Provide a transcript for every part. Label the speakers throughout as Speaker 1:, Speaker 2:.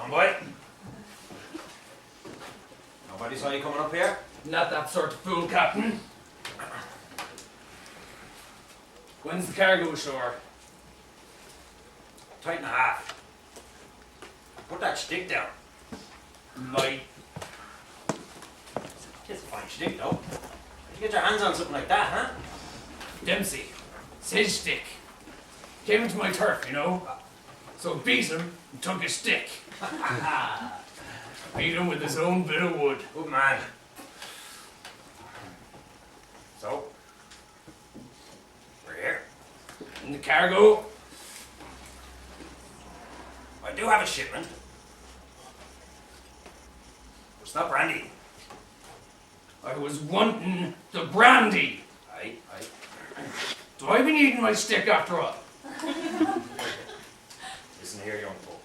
Speaker 1: John boy. Nobody saw you coming up here?
Speaker 2: Not that sort of fool, Captain. When's the cargo ashore?
Speaker 1: Tight and a half. Put that stick down.
Speaker 2: Light.
Speaker 1: It's a fine stick, though. How'd you get your hands on something like that, huh?
Speaker 2: Dempsey. It's his stick. Came into my turf, you know. So beat him and took his stick. Beat him with his own bit of wood.
Speaker 1: Good man. So? We're here.
Speaker 2: In the cargo.
Speaker 1: I do have a shipment. It's not brandy.
Speaker 2: I was wanting the brandy.
Speaker 1: Aye.
Speaker 2: Do I been eating my stick after all?
Speaker 1: Listen here, young folk.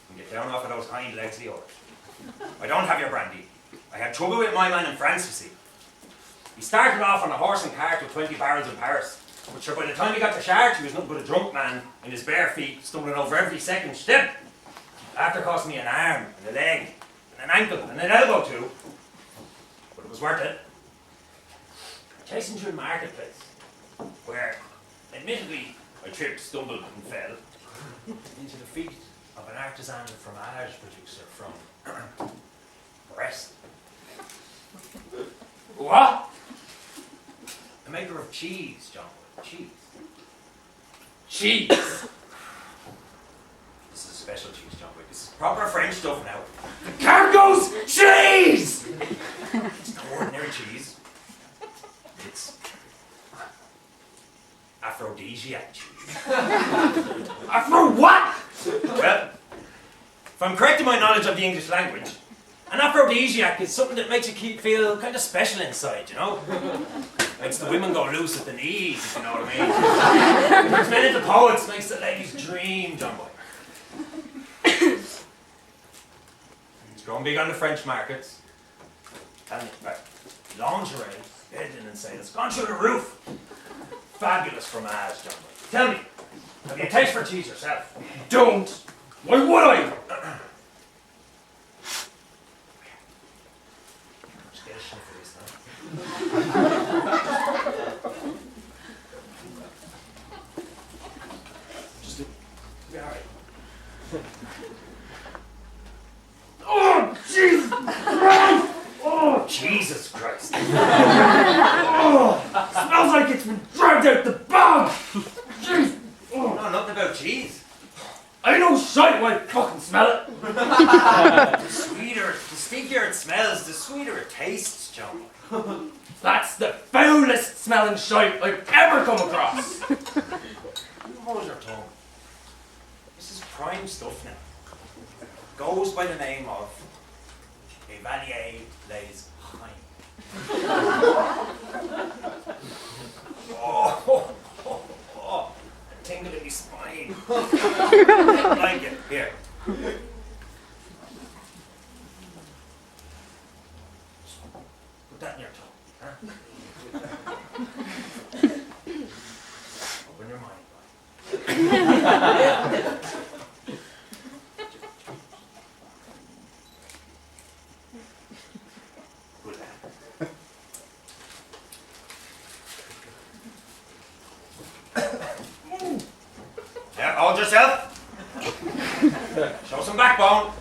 Speaker 1: You get down off of those hind legs of yours. I don't have your brandy. I had trouble with my man in France, you see. He started off on a horse and cart with 20 barrels in Paris. But sure, by the time he got to Chartres, he was nothing but a drunk man in his bare feet, stumbling over every second step. After costing me an arm, and a leg, and an ankle, and an elbow too. But it was worth it. Chasing through the marketplace, where, admittedly, I tripped, stumbled, and fell into the feet of an artisan fromage producer from Brest.
Speaker 2: What?
Speaker 1: A maker of cheese, John. Cheese.
Speaker 2: Cheese.
Speaker 1: This is a special cheese, John. This is proper French stuff now.
Speaker 2: The cargo's cheese!
Speaker 1: It's no ordinary cheese. It's Aphrodisiac cheese.
Speaker 2: Afro what?
Speaker 1: Well, if I'm correct in my knowledge of the English language, an aphrodisiac is something that makes you feel kind of special inside, you know? Makes the women go loose at the knees, if you know what I mean. Turns men into poets, makes the ladies dream, John boy. It's growing big on the French markets. Tell me, right, lingerie, bedding and sales, gone through the roof. Fabulous fromage, John boy. Tell me, have you a taste for cheese yourself?
Speaker 2: Don't. Why would I?
Speaker 1: Just get a sniff of this now. Just be alright.
Speaker 2: Oh, Jesus Christ! Oh,
Speaker 1: Jesus Christ.
Speaker 2: oh, smells like it's been dragged out the bog! Jeez! Oh.
Speaker 1: No, nothing about cheese.
Speaker 2: I know shite when I fucking smell it!
Speaker 1: The stinkier it smells, the sweeter it tastes, John.
Speaker 2: That's the foulest smelling shite I've ever come across!
Speaker 1: Hold your tongue. This is prime stuff now. Goes by the name of Chevalier Les Hein. Oh, a tingle in my spine. Like it. Here. Put that in your tongue. Huh? Open your mind. Good lad. Yeah, hold yourself. Show some backbone.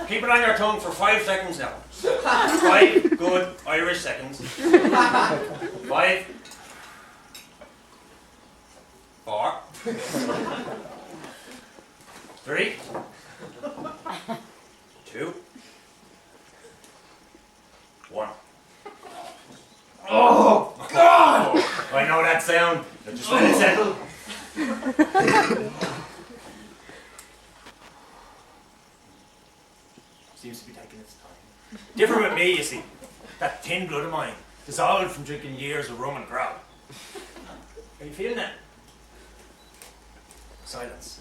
Speaker 1: Keep it on your tongue for 5 seconds now. 5 good Irish seconds. 5, 4, 3, 2, 1.
Speaker 2: Oh, God!
Speaker 1: I know that sound. Now just let it settle. Seems to be taking its time. Different with me, you see. That thin blood of mine, dissolved from drinking years of rum and grog. Are you feeling that? Silence.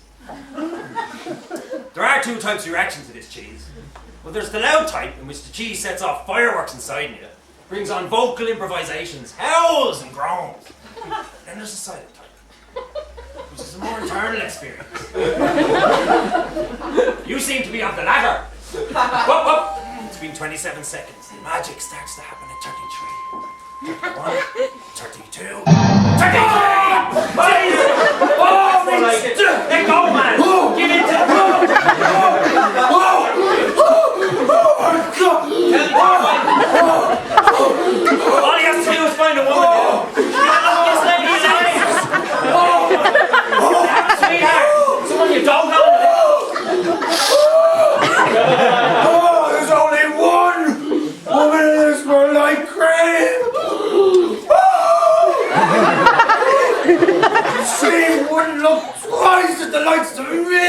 Speaker 1: There are 2 types of reaction to this cheese. Well, there's the loud type, in which the cheese sets off fireworks inside you, brings on vocal improvisations, howls and groans. Then there's the silent type, which is is a more internal experience. You seem to be of the latter. Whoop, whoop. It's been 27 seconds. The magic starts to happen at 33. 31, 32, 33! Oh, let go, man! Give in to the road! All he has to do is find a woman. This lady is alive. Sweetheart, someone you don't know.
Speaker 3: There's only one woman in this world I crave. She wouldn't look twice at the likes of me.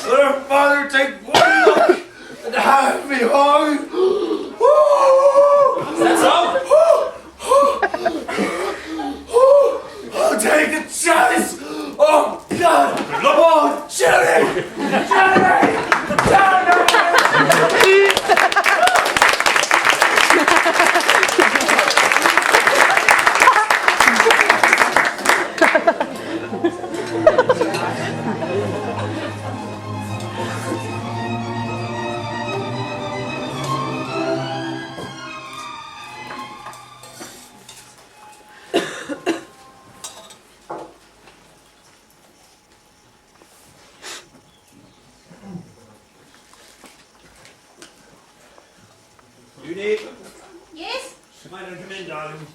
Speaker 3: Let her father take one look and have me home.
Speaker 1: Is that so?
Speaker 3: I'll take a chance. Oh God! Oh, Judy!
Speaker 1: Judy,
Speaker 4: Yes?
Speaker 1: come on and come in, darling.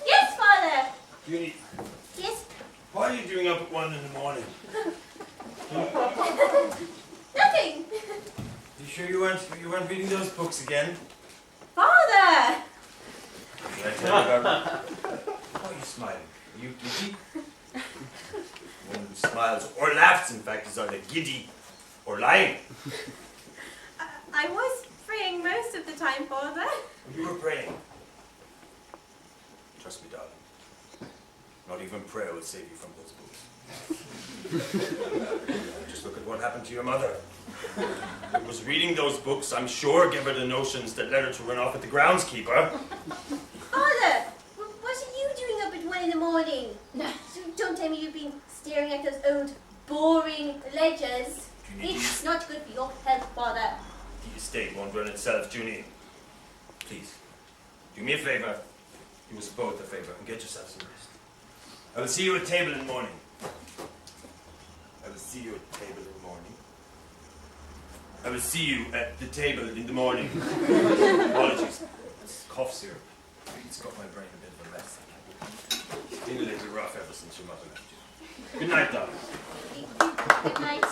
Speaker 4: Yes, Father.
Speaker 1: Judy,
Speaker 4: Yes.
Speaker 1: what are you doing up at 1 in the morning?
Speaker 4: Nothing.
Speaker 1: You sure you weren't reading those books again?
Speaker 4: Father.
Speaker 1: Did I tell you about Why are you smiling? Are you giddy? One who smiles or laughs, in fact, is either giddy or lying.
Speaker 4: I was praying most of the time, Father.
Speaker 1: You were praying. Trust me, darling. Not even prayer will save you from those books. Just look at what happened to your mother. It was reading those books, I'm sure, gave her the notions that led her to run off with the groundskeeper.
Speaker 4: Father, what are you doing up at 1 in the morning? Don't tell me you've been staring at those old, boring ledgers. It's not good for your health, Father.
Speaker 1: The estate won't run itself, Junie. Please, do me a favour. Do us both a favour and get yourself some rest. I will see you at table in the morning. I will see you at the table in the morning. I will see you at the table in the morning. Apologies. It's cough syrup. It's got my brain a bit of a mess. It's been a little rough ever since your mother left you. Good night, darling.
Speaker 4: Good night.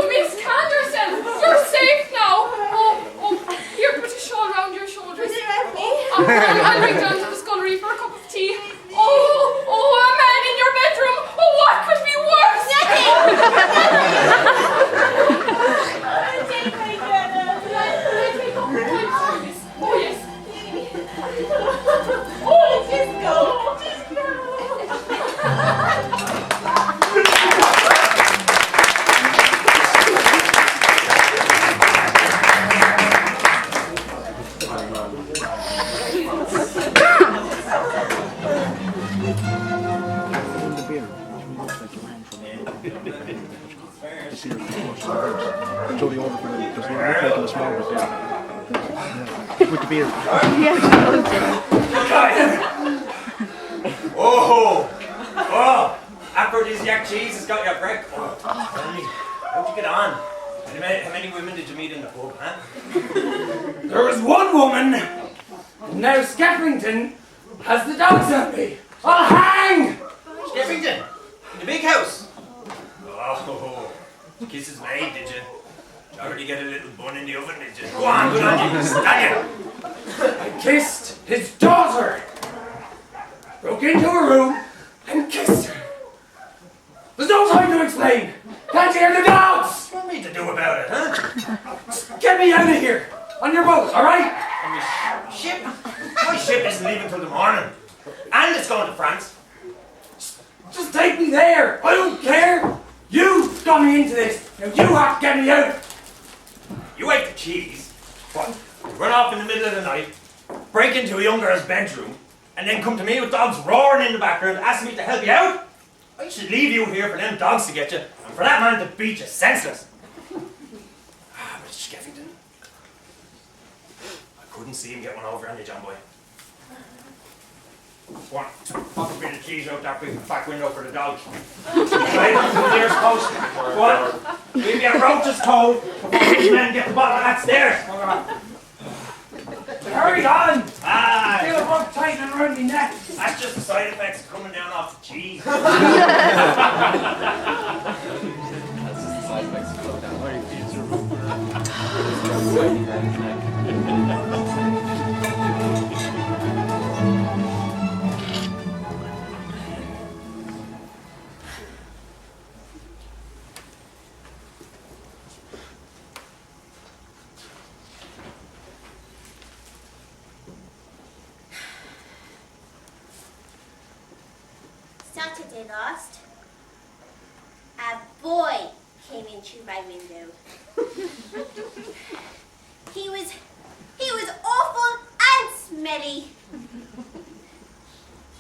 Speaker 5: Miss Canderson, you're safe now. I'll ring down to the scullery for a cup of tea. Oh, a man in your bedroom. Oh, what could be worse? Oh, yes. Oh, just go.
Speaker 6: Jody over for the taking a small bit. With the beer.
Speaker 1: Oh! Aphrodisiac cheese has got your break. How'd you get on? How many women did you meet in the pub, huh?
Speaker 2: There was one woman. Now Skeffington has the dogs on me. I'll hang!
Speaker 1: Skeffington? In the big house? Oh, kisses made, did you? Did you already get a little bun in the oven, did you? Go on, good on you. Stand
Speaker 2: I kissed his daughter. Broke into her room and kissed her. There's no time to explain. Can't you hear the dogs?
Speaker 1: What do you want me to do about it, huh?
Speaker 2: Get me out of here. On your boat, all right?
Speaker 1: On your ship? My ship isn't leaving till the morning. And it's going to France.
Speaker 2: Just take me there. I don't care. You got me into this. Now you have to get me out.
Speaker 1: You ate the cheese. What? You run off in the middle of the night, break into a young girl's bedroom, and then come to me with dogs roaring in the background asking me to help you out? I should leave you here for them dogs to get you, and for that man to beat you senseless. But Skeffington, I couldn't see him get one over on you, John boy. What? Pop a bit of cheese out that big back window for the dogs. Right up to the nearest post. What? Leave your roaches cold before these men get the bottom of that stairs.
Speaker 2: Hurry on.
Speaker 1: Ah,
Speaker 2: Feel a rope tight around my neck.
Speaker 1: that's just the side effects of coming down off the cheese.
Speaker 4: Saturday last, a boy came in through my window. He was awful and smelly.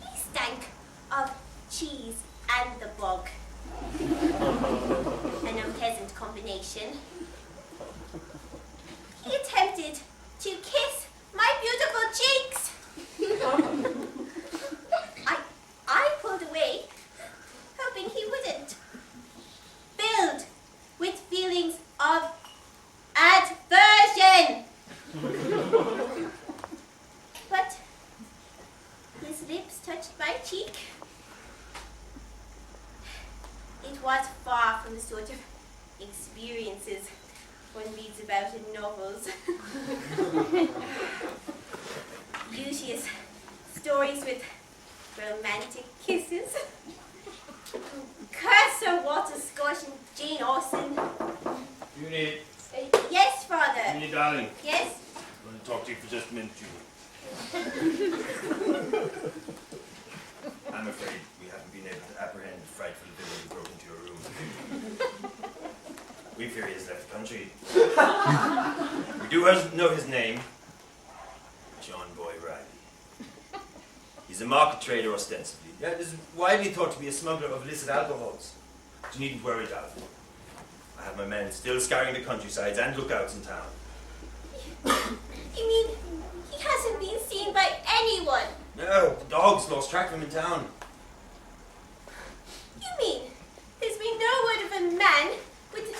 Speaker 4: He stank of cheese and the bog. An unpleasant combination. He attempted to kiss my beautiful cheeks. I pulled away, hoping he wouldn't. Filled with feelings of aversion. But his lips touched my cheek. It was far from the sort of experiences one reads about in novels. Usually stories with romantic kisses. Curse her, Walter Scott and Jane Austen.
Speaker 7: Judy,
Speaker 4: Yes, Father.
Speaker 7: Judy, darling.
Speaker 4: Yes?
Speaker 7: I want to talk to you for just a minute, Judy. I'm afraid we haven't been able to apprehend the frightful villain who broke into your room. We fear he has left the country. We do know his name. John Boy Riley. He's a market trader ostensibly. Yet is widely thought to be a smuggler of illicit alcohols. But you needn't worry, darling. I have my men still scouring the countrysides and lookouts in town.
Speaker 4: You mean he hasn't been seen by anyone?
Speaker 7: No, the dogs lost track of him in town.
Speaker 4: You mean there's been no word of a man with a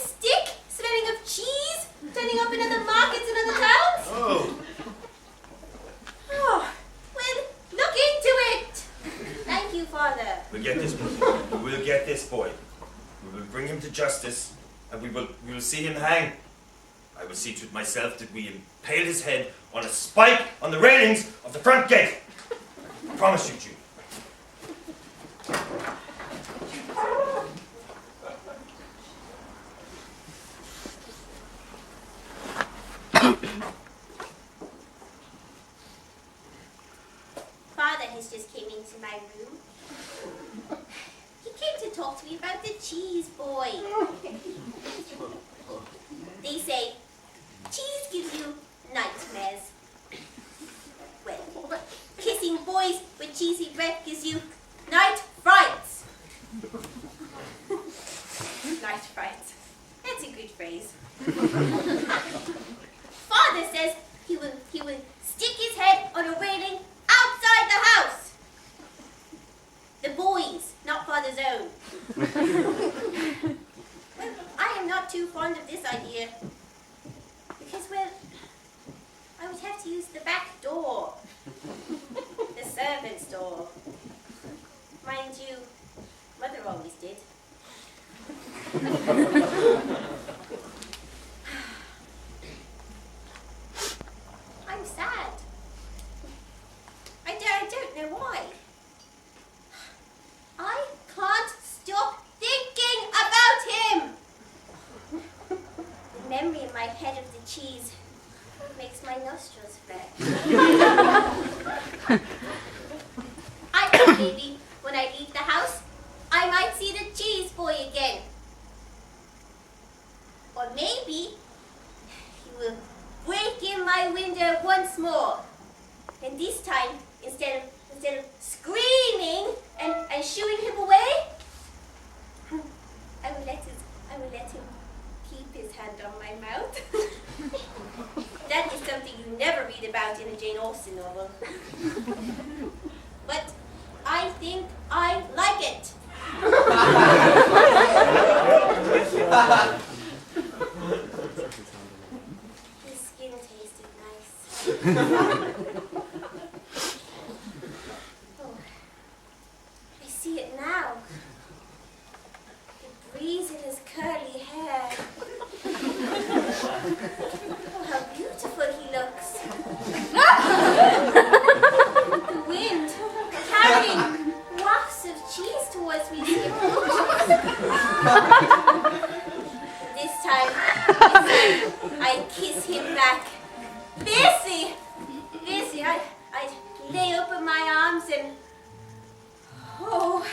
Speaker 4: stick smelling of cheese turning up in other markets in other towns?
Speaker 7: Oh,
Speaker 4: Oh, well, look into it. Thank you, Father.
Speaker 7: we'll get this boy. We will get this boy. We will bring him to justice, and we will see him hang. I will see to it myself that we impale his head on a spike on the railings of the front gate. I promise you, Jude.
Speaker 4: Father has just came into my room. He came to talk to me about the cheese boy. They say cheese gives you nightmares. Well, kissing boys with cheesy breath gives you night frights. Night frights. That's a good phrase. Father says he will stick his head on a railing outside the house. The boys, not Father's own. Well, I am not too fond of this idea. Because, well, I would have to use the back door. The servant's door. Mind you, Mother always did. I'm sad. I don't know why. I can't stop thinking about him. The memory in my head of the cheese makes my nostrils flare. I thought maybe when I leave the house, I might see the cheese boy again. Or maybe he will break in my window once more. And this time, instead of screaming and shooing him away, I will let him keep his hand on my mouth. That is something you never read about in a Jane Austen novel. But I think I like it. His skin tasted nice. Oh, I see it now. The breeze in his curly hair. Oh, how beautiful he looks. The wind carrying wafts of cheese towards me. This time, I kiss him back. Fiercely, I lay open my arms and oh.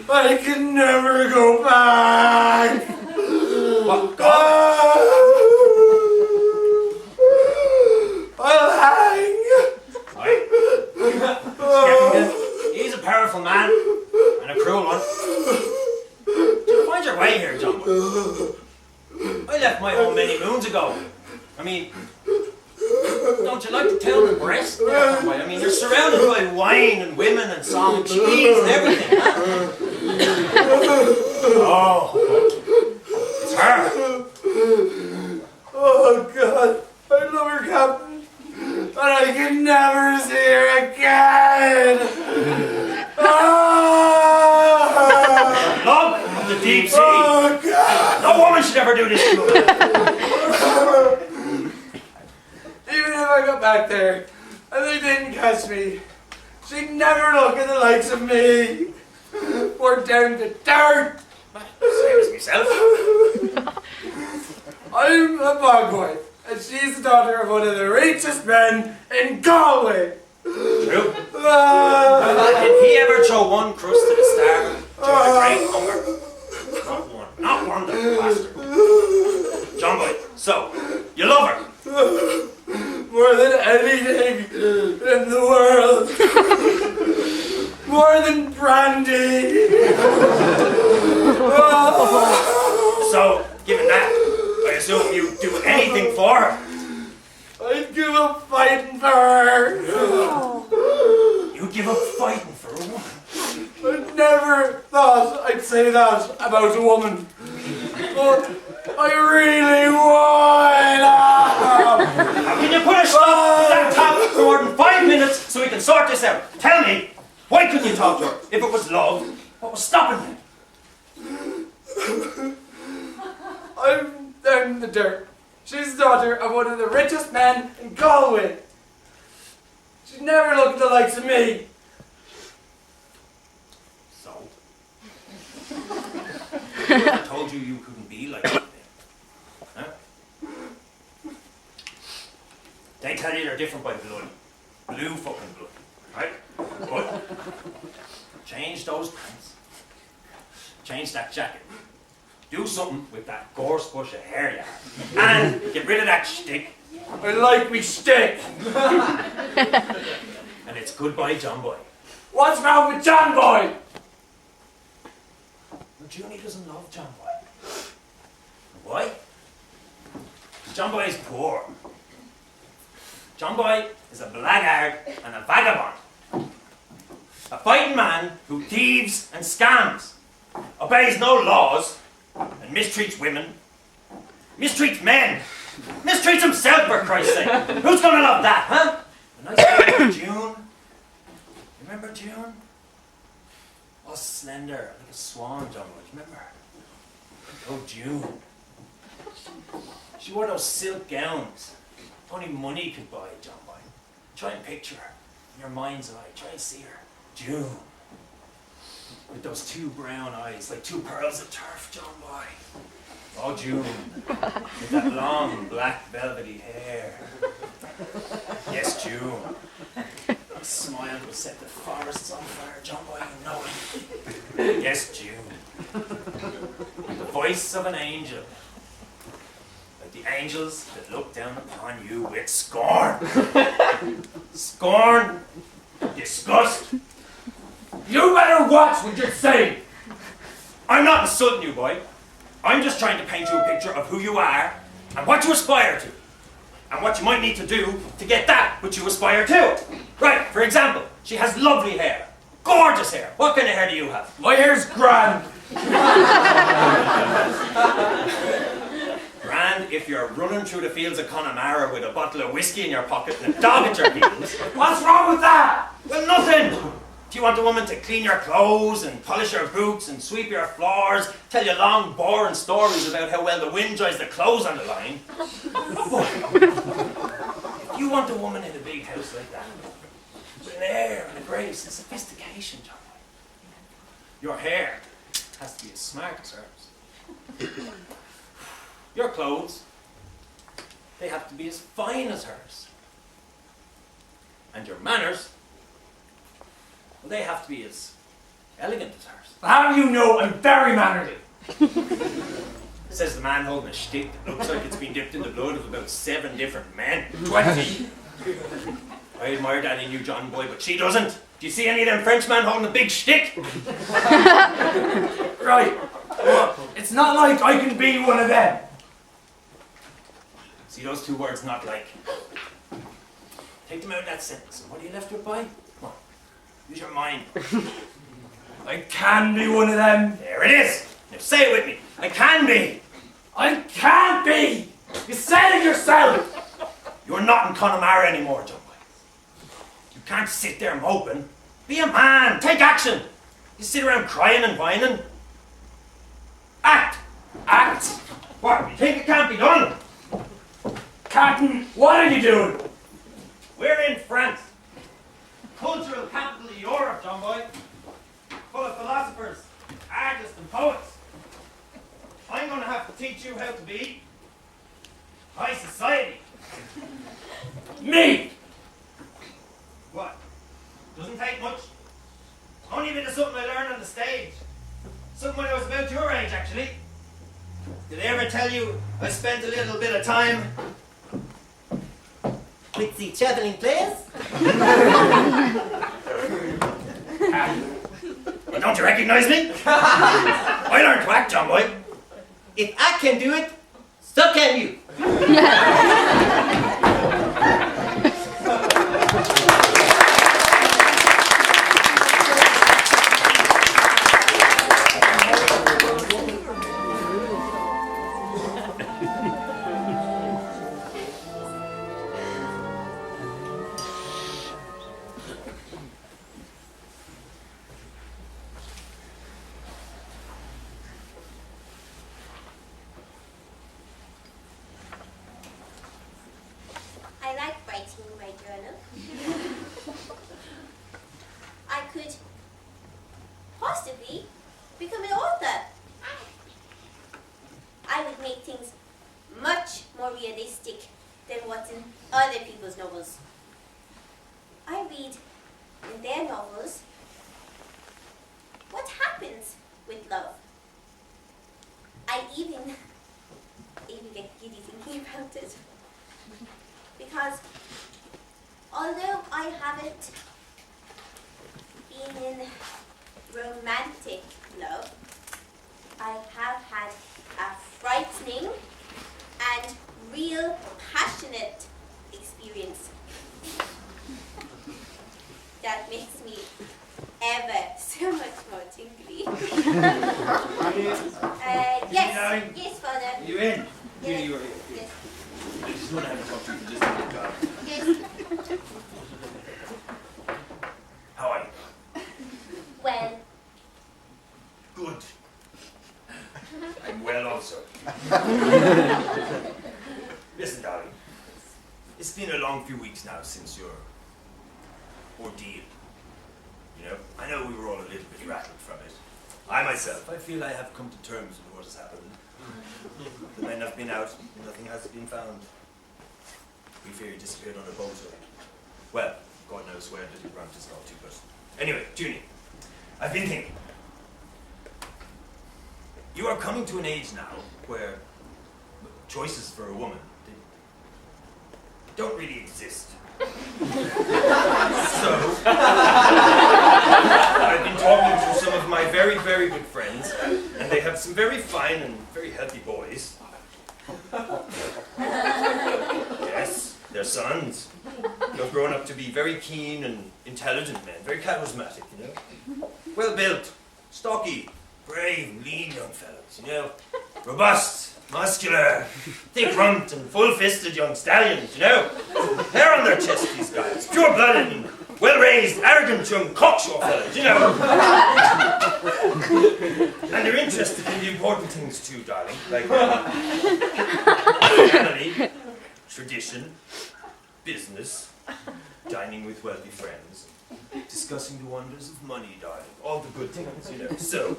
Speaker 3: I can never go back.
Speaker 1: What?
Speaker 3: I'll hang.
Speaker 1: Skeffington, he's a powerful man and a cruel one. Did you find your way here, John? I left my home many moons ago. I mean,
Speaker 7: Don't you like to tell the breast there, John Boy? I mean, you're surrounded by wine and women and some cheese and everything, huh? Oh, it's her.
Speaker 3: Oh, God. I love her, Captain. But I can never see her again.
Speaker 1: Love of the deep sea.
Speaker 3: Oh, God.
Speaker 1: No woman should ever do this to a man.
Speaker 3: Even if I got back there and they didn't catch me, she'd never look at the likes of me. We're down to dirt.
Speaker 1: Same as myself.
Speaker 3: I'm a bog boy, and she's the daughter of one of the richest men in Galway.
Speaker 1: True.
Speaker 3: Ah.
Speaker 1: Did he ever throw one crust to the starving during the great hunger? Not one. Not one, that bastard. John Boy, so, you love her?
Speaker 3: More than anything in the world. More than brandy.
Speaker 1: So, given that, I assume you'd do anything for her.
Speaker 3: I'd give up fighting for her.
Speaker 1: You'd give up fighting for a woman.
Speaker 3: I never thought I'd say that about a woman. But I really would.
Speaker 1: How can you put a stop to that talk for more than 5 minutes so we can sort this out? Tell me, why couldn't you talk to her? If it was love, what was stopping you?
Speaker 3: I'm down in the dirt. She's the daughter of one of the richest men in Galway. She'd never look at the likes of me.
Speaker 1: So? I told you you couldn't be like that. Huh? They tell you they're different by blood. Blue fucking blood. Right? But change those pants. Change that jacket. Do something with that gorse bush of hair you have. And get rid of that shtick.
Speaker 3: I like me stick.
Speaker 1: And it's goodbye, John Boy.
Speaker 3: What's wrong with John Boy?
Speaker 1: Well, Junie doesn't love John Boy. Why? John Boy is poor. John Boy is a blackguard and a vagabond. A fighting man who thieves and scams, obeys no laws, and mistreats women, mistreats men, mistreats himself, for Christ's sake. Who's gonna love that, huh? A nice girl, June. Remember June? Oh, slender, like a swan, John Boy. Remember? Oh, June. She wore those silk gowns. Only money could buy, John Boy. Try and picture her in your mind's eye. Try and see her. June. With those two brown eyes, like two pearls of turf, John Boy. Oh, June. With that long, black, velvety hair. Yes, June. A smile will set the forests on fire, John Boy, you know it. Yes, June. The voice of an angel. Like the angels that look down upon you with scorn. Scorn. Disgust.
Speaker 2: You better watch what you're saying.
Speaker 1: I'm not insulting you, boy. I'm just trying to paint you a picture of who you are and what you aspire to. And what you might need to do to get that which you aspire to. Right, for example, she has lovely hair. Gorgeous hair. What kind of hair do you have?
Speaker 2: My hair's grand.
Speaker 1: Grand if you're running through the fields of Connemara with a bottle of whiskey in your pocket and a dog at your heels.
Speaker 2: What's wrong with that?
Speaker 1: Well, nothing. If you want a woman to clean your clothes and polish your boots and sweep your floors, tell you long, boring stories about how well the wind dries the clothes on the line. But if you want a woman in a big house like that, with an air and a grace and sophistication, John, your hair has to be as smart as hers. Your clothes, they have to be as fine as hers. And your manners, well, they have to be as elegant as hers.
Speaker 2: How do you know I'm very mannerly?
Speaker 1: Says the man holding a shtick that looks like it's been dipped in the blood of about 7 different men.
Speaker 2: 20.
Speaker 1: I admire that in you, John Boy, but she doesn't. Do you see any of them Frenchmen holding a big shtick?
Speaker 2: Right. Well, it's not like I can be one of them.
Speaker 1: See those 2 words, not like. Take them out of that sentence. And what are you left with, By? Come on. Use your mind.
Speaker 2: I can be one of them.
Speaker 1: There it is. Now say it with me. I can be.
Speaker 2: I can't be. You said it yourself.
Speaker 1: You're not in Connemara anymore, John Boy. You can't sit there moping. Be a man. Take action. You sit around crying and whining. Act. Act. What? You think it can't be done?
Speaker 2: Captain, what are you doing?
Speaker 1: We're in France. Cultural capital of Europe, John Boy. Full of philosophers, artists and poets. I'm going to have to teach you how to be high society.
Speaker 2: Me.
Speaker 1: What? Doesn't take much. Only a bit of something I learned on the stage. Something when I was about your age, actually. Did I ever tell you I spent a little bit of time with the traveling players? Well, don't you recognize me? I learned to act, John Boy. If I can do it, so can you.
Speaker 4: I like writing in my journal. I could possibly become an author. I would make things much more realistic than what's in other people's novels. I read in their novels what happens with love. I even get giddy thinking about it. Because although I haven't been in romantic love, I have had a frightening and real passionate experience that makes me ever so much more tingly. Yes, Father.
Speaker 7: You in?
Speaker 4: Yes.
Speaker 7: You are here.
Speaker 4: Yes.
Speaker 7: I just want to have a talk to you for just a minute, God.
Speaker 4: Yes.
Speaker 1: How are you?
Speaker 4: Well,
Speaker 1: Good. I'm well also. Listen, darling. It's been a long few weeks now since your ordeal. You know, I know we were all a little bit rattled from it. I myself, I feel I have come to terms with what has happened. The men have been out, nothing has been found. We fear he disappeared on a boat. Well, God knows where little Grant is gone to, but anyway, Junie, I've been thinking. You are coming to an age now where choices for a woman don't really exist. So, I've been talking to some of my very, very good friends, and they have some very fine and very healthy boys. Yes, they're sons. They've grown up to be very keen and intelligent men, very charismatic, you know. Well built, stocky, brave, lean young fellows, you know. Robust, muscular, thick-rumped and full-fisted young stallions, you know. Hair on their chest, these guys. Pure-blooded and well-raised, arrogant young cocksure fellows, you know. And they're interested in the important things too, darling. Like family, tradition, business, dining with wealthy friends, discussing the wonders of money, darling. All the good things, you know. So,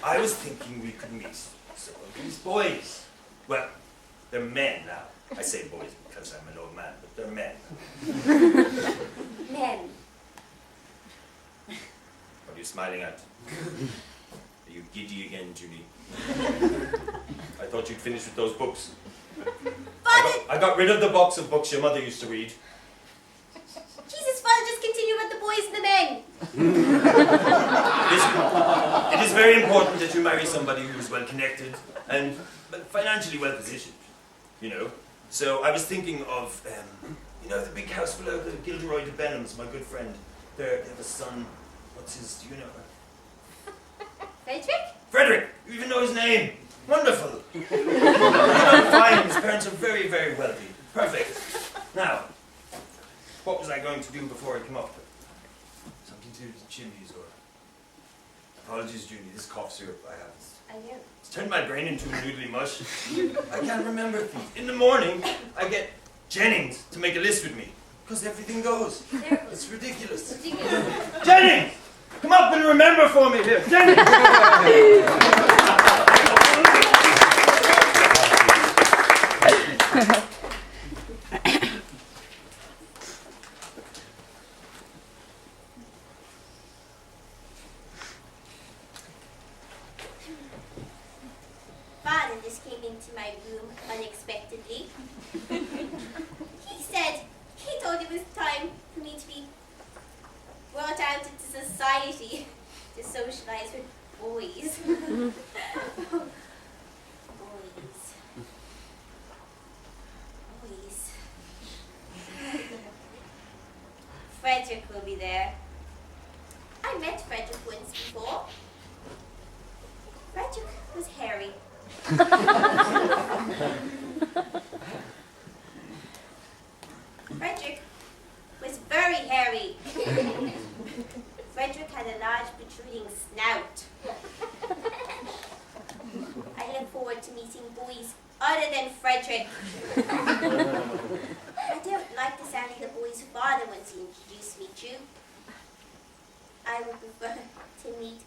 Speaker 1: I was thinking we could meet some of these boys. Well, they're men now. I say boys because I'm an old man, but they're men.
Speaker 4: men.
Speaker 1: What are you smiling at? Are you giddy again, Julie? I thought you'd finish with those books. I got rid of the box of books your mother used to read.
Speaker 4: Jesus, Father, just continue with the boys and the men.
Speaker 1: Listen, it is very important that you marry somebody who's well connected and financially well positioned, you know. So I was thinking of,
Speaker 7: You know the big house below the Gilderoy de Benhams, my good friend? They have a son. What's his, do you know?
Speaker 4: Frederick?
Speaker 7: Frederick! You even know his name! Wonderful! Fine, his parents are very, very wealthy. Perfect. Now, what was I going to do before I came up? Something to do with the chimneys, or... Apologies, Junie, this cough syrup I have.
Speaker 4: I know.
Speaker 7: It's turned my brain into a noodly mush. I can't remember things. In the morning, I get Jennings to make a list with me, because everything goes. It's ridiculous. Jennings! Come up and remember for me here. Jennings!
Speaker 4: Father just came into my room unexpectedly. He said he thought it was time for me to be brought out into society to socialize with boys. Boys. Frederick will be there. I met Frederick once before. Frederick was hairy. Frederick was very hairy. Frederick had a large protruding snout. I look forward to meeting boys other than Frederick. I don't like the sound of the boy's father once he introduced me to. I would prefer to meet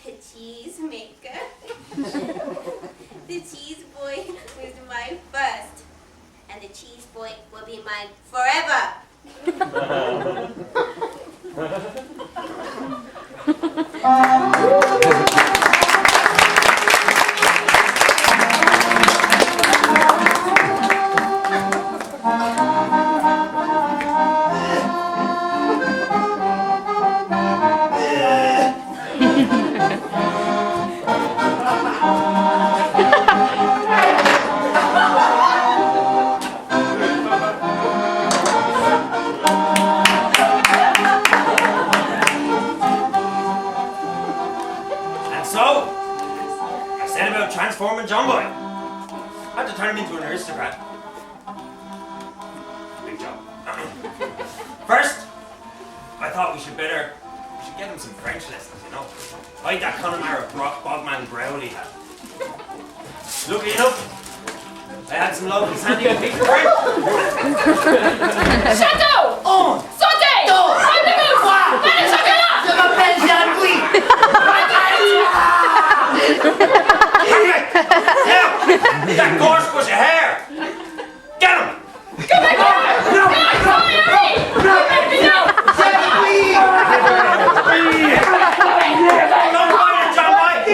Speaker 4: the cheese maker. The cheese boy was my first, and the cheese boy will be mine forever.
Speaker 1: Transforming John Boy. Had to turn him into an aristocrat. Big job. First, I thought we should get him some French lessons, you know. Like that Connemara Bogman Browley had. Luckily enough, I had some local Sandy and Peter French.
Speaker 5: Chateau!
Speaker 1: On!
Speaker 5: Sauté! Rendez-vous! Pain de chocolat!
Speaker 3: Je m'appelle Jean-Louis.
Speaker 1: Now, that gorse bush of hair! Get him!
Speaker 5: Come back here! No!
Speaker 1: Don't fight it, John Boy!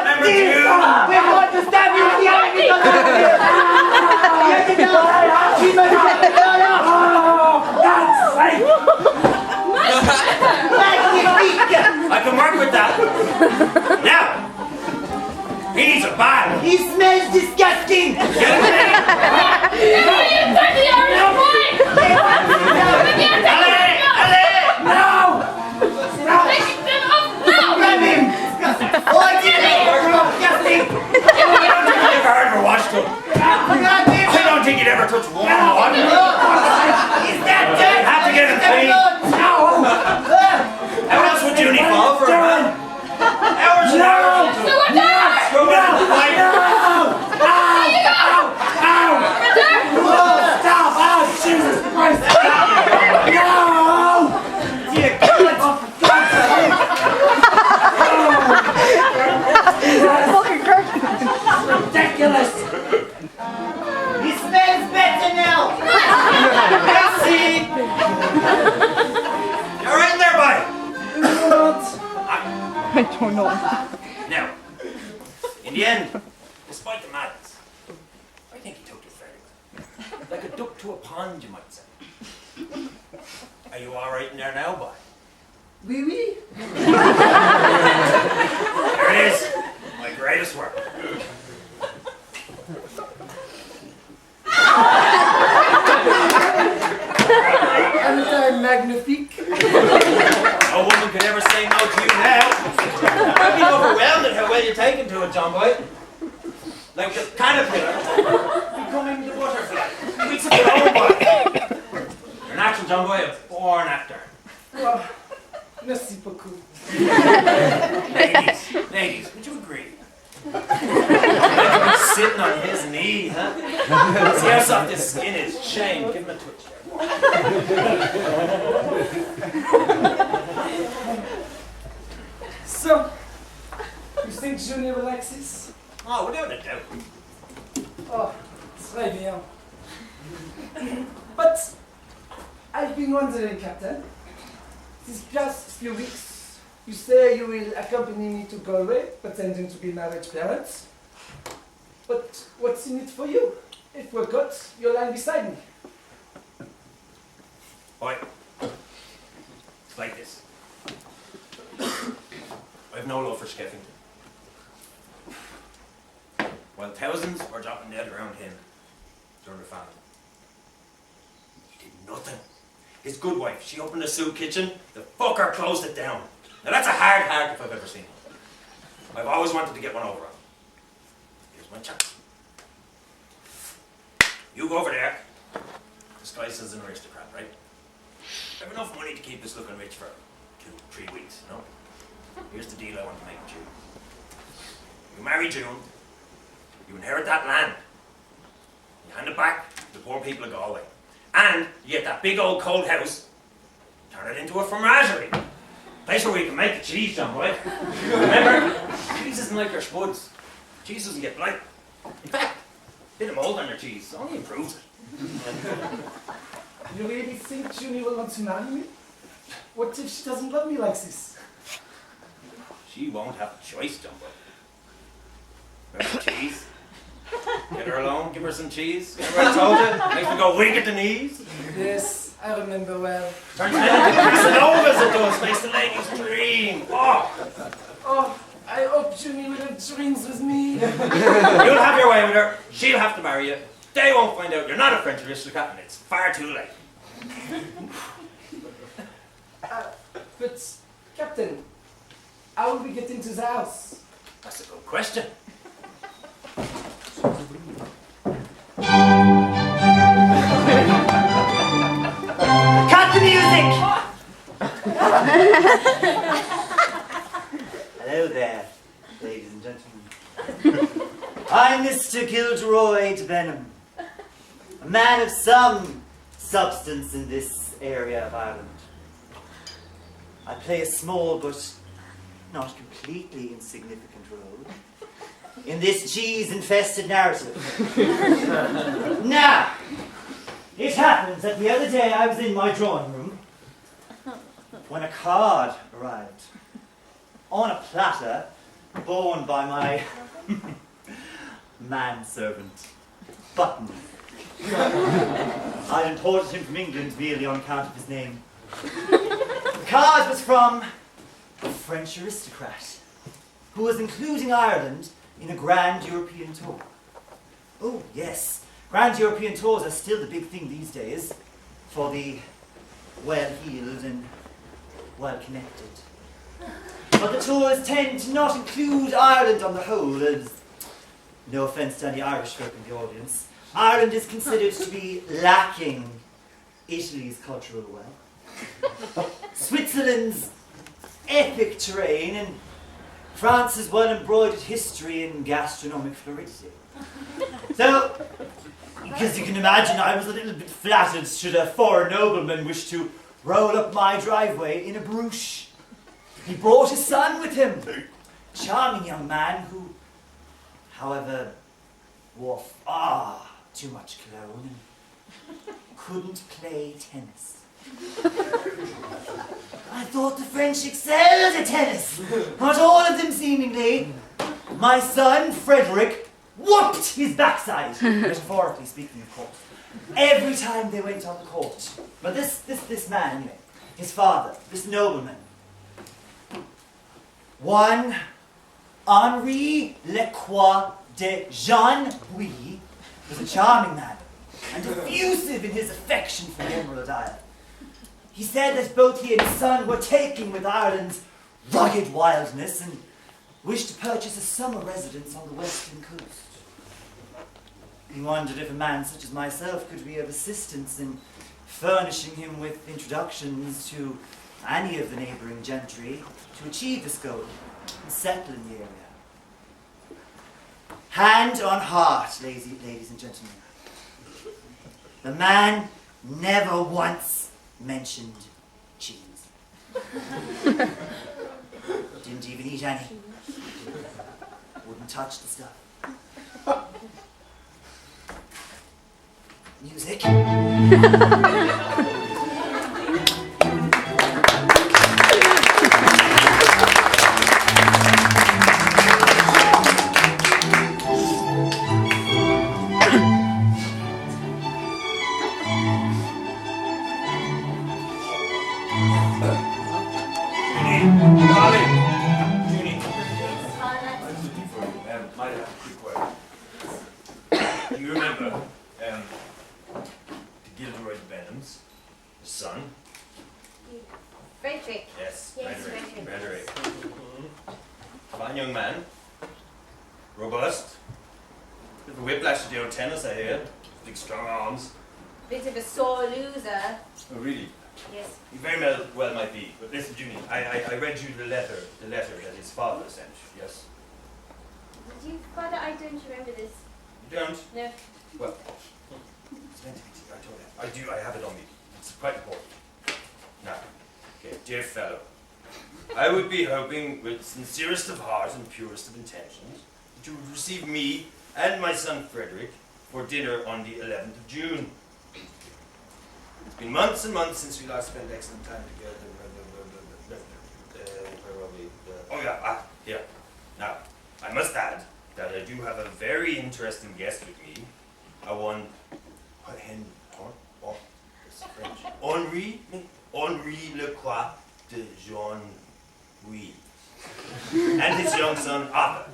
Speaker 1: Number two!
Speaker 3: We're going to stab you in the eye because of this!
Speaker 1: I can work with that. Now, he needs a bath.
Speaker 3: He smells disgusting!
Speaker 1: Get him in. Allez!
Speaker 3: No! Grab him! Oh, I did it! Disgusting!
Speaker 1: I don't think you've ever heard of a washtub. I don't think you'd ever touch one.
Speaker 3: Is that
Speaker 1: You have to get him clean.
Speaker 3: No!
Speaker 1: How else would Junie fall for a man? Hours and hours into it. Go get him quiet.
Speaker 3: Stop! Oh, Jesus Christ! No! You ridiculous! He smells better now! Merci!
Speaker 1: You all right in there, buddy?
Speaker 6: I don't know.
Speaker 1: Now, in the end, despite the madness, I think he took to Frederick. Like a duck to a pond, you might say. Are you all right in there now, boy?
Speaker 3: Oui, oui.
Speaker 1: There it is, my greatest work.
Speaker 3: magnifique.
Speaker 1: No woman could ever say no to you now. I'd be overwhelmed at how well you're taken to it, John Boy. Like the caterpillar becoming the butterfly. Weeks of your own boy. You're an actual John Boy, a born actor.
Speaker 3: Oh, merci beaucoup.
Speaker 1: Ladies, would you agree? Like sitting on his knee, huh? See how soft his skin is. Shame, give him a twitch.
Speaker 3: So, you think Junior relaxes?
Speaker 1: Oh, without a doubt.
Speaker 3: Oh, très bien. But, I've been wondering, Captain, these past few weeks, you say you will accompany me to Galway, pretending to be married parents. But what's in it for you? If we're caught, you're lying beside me.
Speaker 1: Boy, it's like this. I have no love for Skeffington. While thousands were dropping dead around him during the famine, he did nothing. His good wife, she opened a soup kitchen, the fucker closed it down. Now that's a hard heart if I've ever seen one. I've always wanted to get one over on. Here's my chance. You go over there, disguised as an aristocrat, right? I have enough money to keep us looking rich for 2-3 weeks, you know? Here's the deal I want to make with you. You marry June, you inherit that land, you hand it back to the poor people of Galway, and you get that big old cold house, turn it into a fromagerie. Place where we can make the cheese, John Boy. Remember, cheese isn't like your spuds. Cheese doesn't get blight. In fact, a bit of mold on your cheese only improves it.
Speaker 3: You really think Junie will want to marry me? What if she doesn't love me like this?
Speaker 1: She won't have a choice, John Boy. Remember the cheese? Get her alone, give her some cheese. Remember I told you? Makes me go weak at the knees.
Speaker 3: Yes, I remember well.
Speaker 1: Turns men into Casanovas it does, makes the ladies dream.
Speaker 3: Oh, I hope Junie will have dreams with me.
Speaker 1: You'll have your way with her, she'll have to marry you. They won't find out you're not a French aristocrat and it's far too late.
Speaker 3: But, Captain, how will we get into the house?
Speaker 1: That's a good question.
Speaker 8: Cut the music! Hello there, ladies and gentlemen. I'm Mr. Gilderoy de Benham, a man of some substance in this area of Ireland. I play a small but not completely insignificant role in this cheese-infested narrative. Now, it happens that the other day I was in my drawing room when a card arrived on a platter borne by my manservant, Button. I'd imported him from England merely on account of his name. The card was from a French aristocrat who was including Ireland in a grand European tour. Oh, yes. Grand European tours are still the big thing these days for the well-heeled and well-connected. But the tours tend to not include Ireland on the whole, as, no offence to any Irish folk in the audience, Ireland is considered to be lacking Italy's cultural wealth, Switzerland's epic terrain, and France's well-embroidered history and gastronomic fluidity. So, because you can imagine I was a little bit flattered should a foreign nobleman wish to roll up my driveway in a barouche. He brought his son with him, a charming young man who, however, wore far too much cologne and couldn't play tennis. I thought the French excelled at tennis. Not all of them, seemingly. My son, Frederick, whooped his backside, metaphorically speaking, of course, every time they went on the court. But this man, anyway, his father, this nobleman, one Henri Lecroix de Jean-Bouy, was a charming man and effusive in his affection for the Emerald Isle. He said that both he and his son were taken with Ireland's rugged wildness and wished to purchase a summer residence on the western coast. He wondered if a man such as myself could be of assistance in furnishing him with introductions to any of the neighbouring gentry to achieve this goal and settle in the area. Hand on heart, ladies and gentlemen. The man never once mentioned cheese. Didn't even eat any. Wouldn't touch the stuff. Music.
Speaker 7: Sincerest of heart and purest of intentions, that you would receive me and my son Frederick for dinner on the 11th of June. It's been months and months since we last spent excellent time together. Where were we? Here. Now, I must add that I do have a very interesting guest with me. Henri Lecroix de Jean-Louis. And his young son, Arthur.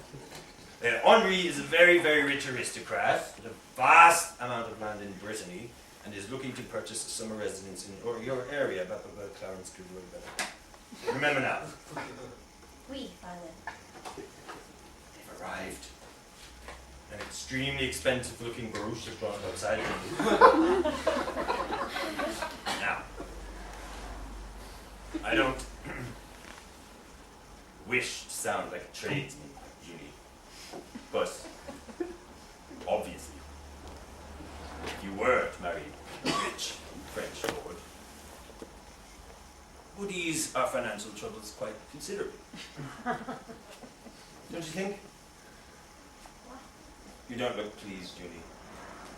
Speaker 7: Henri is a very, very rich aristocrat with a vast amount of land in Brittany and is looking to purchase a summer residence in your area, Clarence could do better. Remember now.
Speaker 4: Oui, father.
Speaker 7: They've arrived. An extremely expensive looking barouche has brought outside. Now, I don't wish to sound like a tradesman, Junie, but obviously, if you were to marry a rich French lord, would ease our financial troubles quite considerably. Don't you think? You don't look pleased, Junie.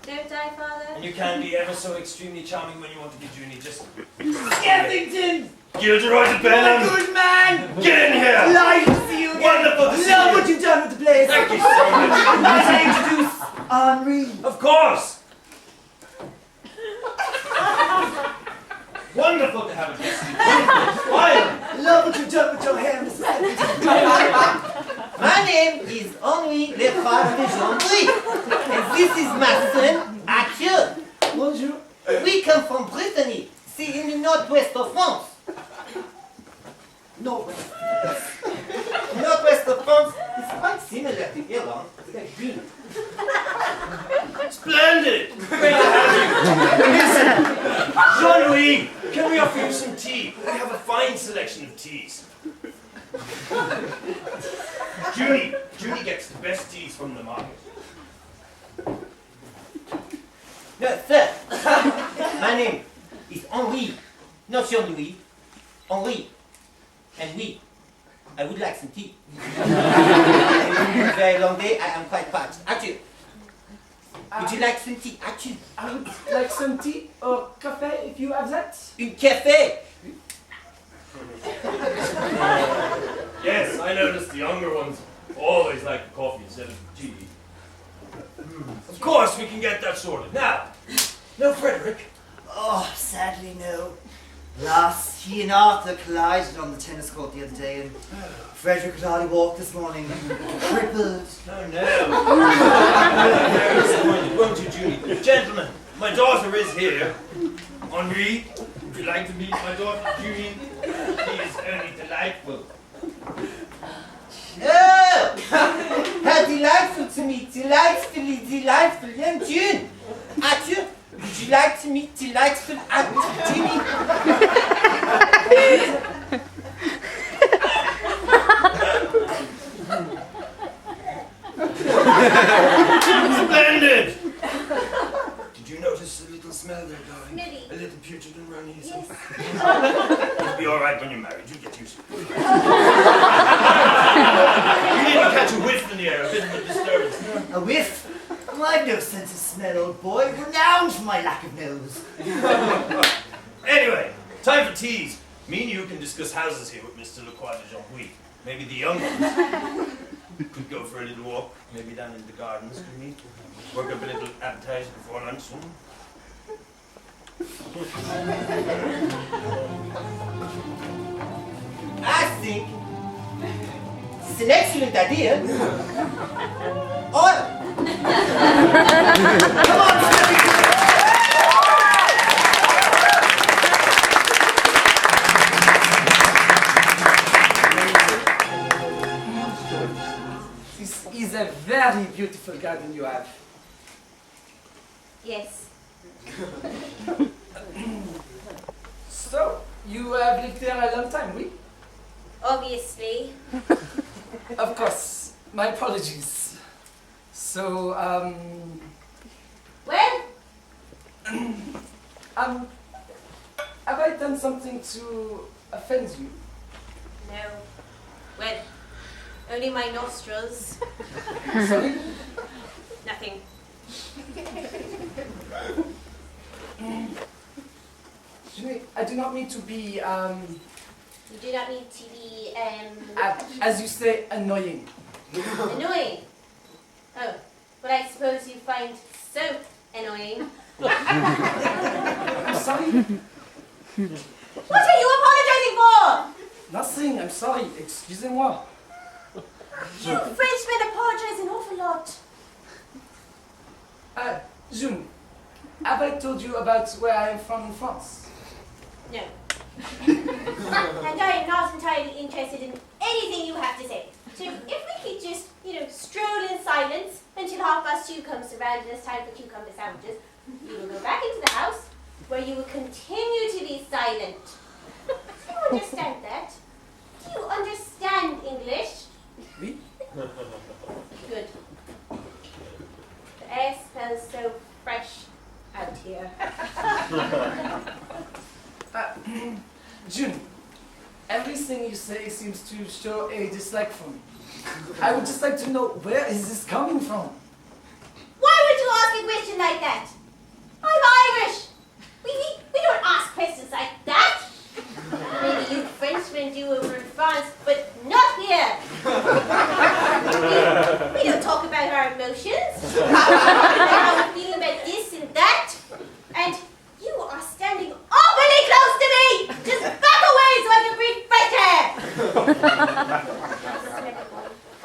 Speaker 4: Don't I, father?
Speaker 7: And you can be ever so extremely charming when you want to be, Junie. Just
Speaker 3: Skeffington!
Speaker 7: Gilderoy de Benham!
Speaker 3: Good man!
Speaker 7: Get in here!
Speaker 3: Delighted to see you again!
Speaker 7: Wonderful to see
Speaker 3: Love
Speaker 7: you.
Speaker 3: what you've done with the place!
Speaker 7: Thank you so much!
Speaker 3: May I introduce Henri?
Speaker 7: Of course! Wonderful to have a guest. Wonderful.
Speaker 3: Love what you've done with your hair, Mrs. Skeffington.
Speaker 9: My name is Henri Lecroix de Jean-Louis, and this is my son, Arthur.
Speaker 3: Bonjour.
Speaker 9: We come from Brittany, see in the northwest of France.
Speaker 3: Northwest.
Speaker 9: Northwest of France is quite similar to Iran. It's like green.
Speaker 7: Splendid! Great to have you. Listen, Jean-Louis, can we offer you some tea? We have a fine selection of teas. Junie gets the best teas from the market.
Speaker 9: No, sir. My name is Henri, not Jean-Louis. Henri. And oui, I would like some tea. It's been a very long day, I am quite parched. Arthur, would you like some tea? Arthur.
Speaker 3: I would like some tea or cafe if you have that.
Speaker 9: Un café.
Speaker 7: Yes, I noticed the younger ones always like coffee instead of tea. Of course, we can get that sorted. Now, Frederick.
Speaker 8: Oh, sadly no. Alas, he and Arthur collided on the tennis court the other day, and Frederick could hardly walk this morning. Crippled.
Speaker 7: Oh no. Very disappointed, won't you, Junie? Gentlemen, my daughter is here. Henri, you like to meet my daughter Julie? She is only delightful.
Speaker 9: Oh! How delightful to meet delightful young June. Arthur, would you like to meet delightful Aunt Jimmy?
Speaker 7: Splendid! Did you notice a little smell there, darling?
Speaker 4: Smelly.
Speaker 7: A little putrid and runny.
Speaker 4: Yes.
Speaker 7: It'll be all right when you're married. You get used to it. You need to catch a whiff in the air, a bit of a disturbance.
Speaker 8: A whiff? Well, I've no sense of smell, old boy. Renowned for my lack of nose.
Speaker 7: Anyway, time for teas. Me and you can discuss houses here with Mr. Lacroix de Jean-Louis. Maybe the young ones could go for a little walk, maybe down in the gardens with me. Work up a little appetizer before lunch.
Speaker 9: I think it's an excellent idea. Or, come on, Smithy.
Speaker 3: This is a very beautiful garden you have.
Speaker 4: Yes.
Speaker 3: So, you have lived there a long time, oui?
Speaker 4: Obviously.
Speaker 3: Of course. My apologies. So,
Speaker 4: Well,
Speaker 3: have I done something to offend you?
Speaker 4: no. Well, only my nostrils.
Speaker 3: Sorry?
Speaker 4: Nothing.
Speaker 3: I do not mean to be,
Speaker 4: You do not need to be,
Speaker 3: as you say, annoying.
Speaker 4: annoying. Oh, but I suppose you find soap annoying.
Speaker 3: I'm sorry.
Speaker 4: What are you apologizing for?
Speaker 3: Nothing, I'm sorry. Excusez-moi.
Speaker 4: You Frenchmen apologize an awful lot.
Speaker 3: June, have I told you about where I am from in France?
Speaker 4: No. And I am not entirely interested in anything you have to say. So if we could just, stroll in silence until 2:30 comes around and it's time for cucumber sandwiches, you will go back into the house where you will continue to be silent. Do you understand that? Do you understand English?
Speaker 3: Oui.
Speaker 4: Good. The air smells so fresh out here.
Speaker 3: June, everything you say seems to show a dislike for me. I would just like to know, where is this coming from?
Speaker 4: Why would you ask a question like that? I'm Irish. We don't ask questions like that. Maybe you Frenchmen do over in France, but not here. We don't talk about our emotions. How we feel about this and that. And you are standing awfully close to me. Just back away so I can breathe fresh air.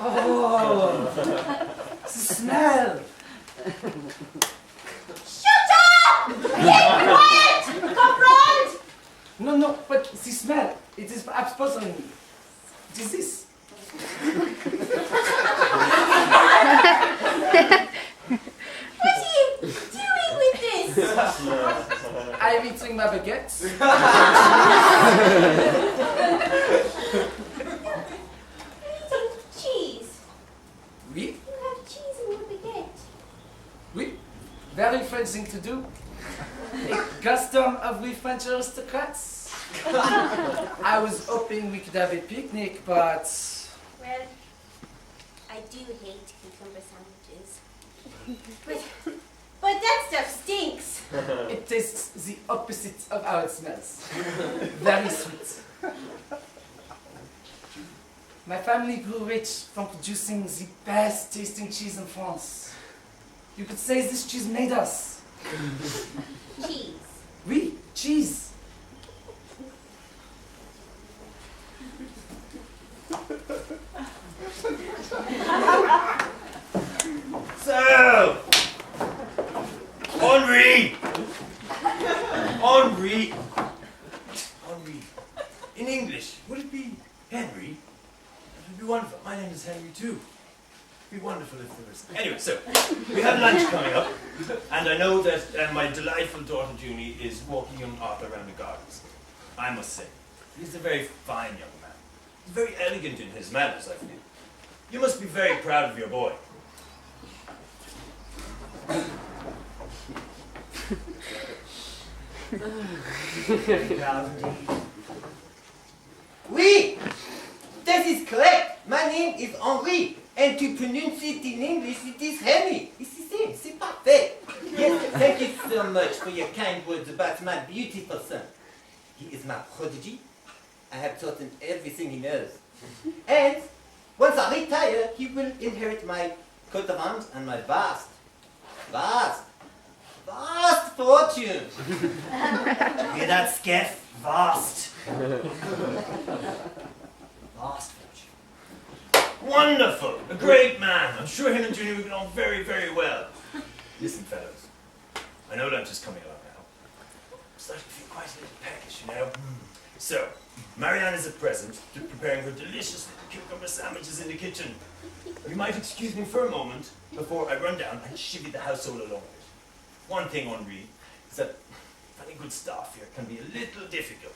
Speaker 3: Oh, the smell.
Speaker 4: Shut up! Keep quiet! Comprend?
Speaker 3: No, but the smell, it is perhaps bothering me. It is this.
Speaker 4: What are you doing with this?
Speaker 3: I am eating my baguette.
Speaker 4: Eating cheese.
Speaker 3: Oui,
Speaker 4: You have cheese in your baguette.
Speaker 3: oui. Very French thing to do. A custom of we French aristocrats. I was hoping we could have a picnic, but
Speaker 4: Well, I do hate cucumber sandwiches. But that stuff stinks.
Speaker 3: it tastes the opposite of how it smells. Very sweet. My family grew rich from producing the best tasting cheese in France. You could say this cheese made us.
Speaker 4: Cheese.
Speaker 3: Oui, cheese.
Speaker 7: So, Henri, Henry? That would be wonderful. My name is Henry too. It'd be wonderful if there was. Anyway, so we have lunch coming up, and I know that my delightful daughter Junie is walking young Arthur around the gardens. I must say, he's a very fine young man. He's very elegant in his manners, I feel. You must be very proud of your boy.
Speaker 9: Oui, that is correct. My name is Henri, and to pronounce it in English, it is Henry. It's the same, c'est parfait. Yes, thank you so much for your kind words about my beautiful son. He is my prodigy. I have taught him everything he knows. And once I retire, he will inherit my coat of arms and my vast fortune.
Speaker 8: Hear that, Skeff? Vast. Vast fortune.
Speaker 7: Wonderful! A great man! I'm sure him and Junie will get on very, very well. Listen, fellows. I know lunch is coming along now. I'm starting to feel quite a little peckish, you know? So, Marianne is at present preparing her delicious little cucumber sandwiches in the kitchen. You might excuse me for a moment before I run down and chivvy the household along with it. One thing, Henri, is that finding good staff here can be a little difficult.